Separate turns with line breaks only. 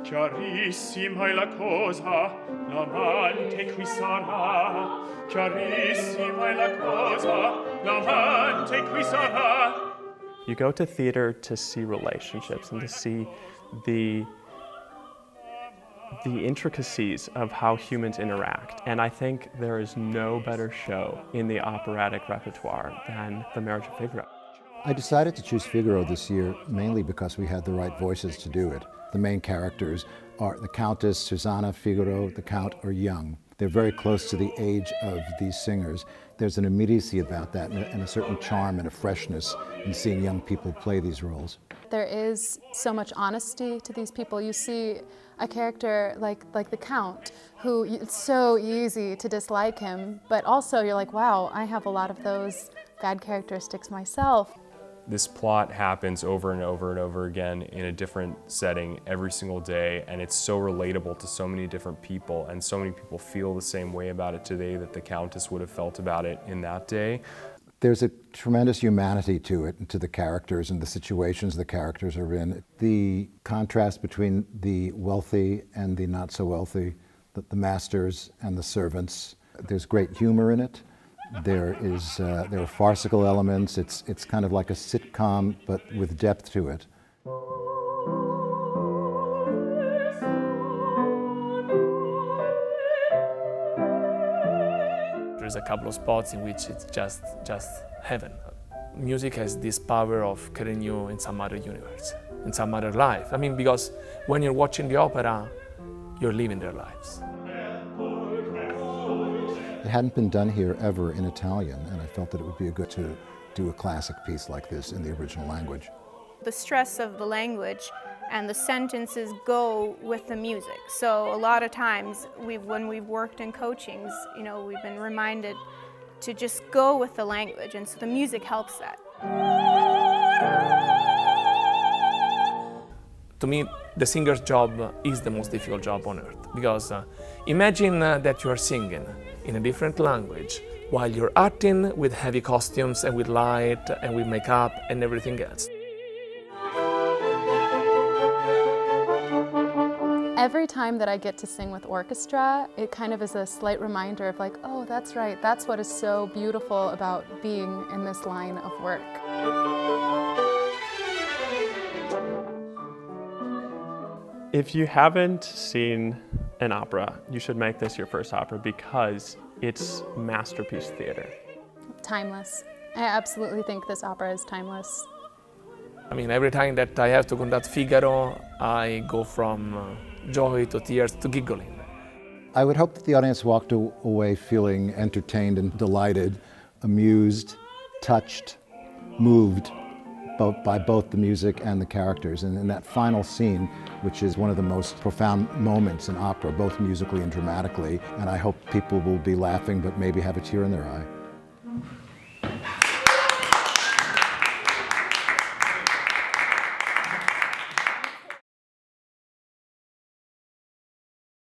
Chiarissima è la cosa, l'amante qui sarà. Chiarissima è la cosa, l'amante qui sarà.
You go to theater to see relationships and to see the intricacies of how humans interact. And I think there is no better show in the operatic repertoire than The Marriage of Figaro.
I decided to choose Figaro this year mainly because we had the right voices to do it. The main characters are the Countess, Susanna, Figaro, the Count are young. They're very close to the age of these singers. There's an immediacy about that and a certain charm and a freshness in seeing young people play these roles.
There is so much honesty to these people. You see a character like the Count, who it's so easy to dislike him, but also you're like, wow, I have a lot of those bad characteristics myself.
This plot happens over and over and over again in a different setting every single day, and it's so relatable to so many different people, and so many people feel the same way about it today that the Countess would have felt about it in that day.
There's a tremendous humanity to it, and to the characters and the situations the characters are in. The contrast between the wealthy and the not so wealthy, the masters and the servants. There's great humor in it. There are farcical elements. It's kind of like a sitcom, but with depth to it.
There's a couple of spots in which it's just heaven. Music has this power of carrying you in some other universe, in some other life. I mean, because when you're watching the opera, you're living their lives.
It hadn't been done here ever in Italian, and I felt that it would be good to do a classic piece like this in the original language.
The stress of the language and the sentences go with the music. So a lot of times, when we've worked in coachings, we've been reminded to just go with the language, and so the music helps that.
To me, the singer's job is the most difficult job on earth, because imagine that you are singing in a different language while you're acting with heavy costumes and with light and with makeup and everything else.
Every time that I get to sing with orchestra, it kind of is a slight reminder of like, oh, that's right, that's what is so beautiful about being in this line of work.
If you haven't seen an opera, you should make this your first opera because it's masterpiece theater.
Timeless. I absolutely think this opera is timeless.
I mean, every time that I have to conduct Figaro, I go from joy to tears to giggling.
I would hope that the audience walked away feeling entertained and delighted, amused, touched, moved by both the music and the characters. And in that final scene, which is one of the most profound moments in opera, both musically and dramatically, and I hope people will be laughing but maybe have a tear in their eye.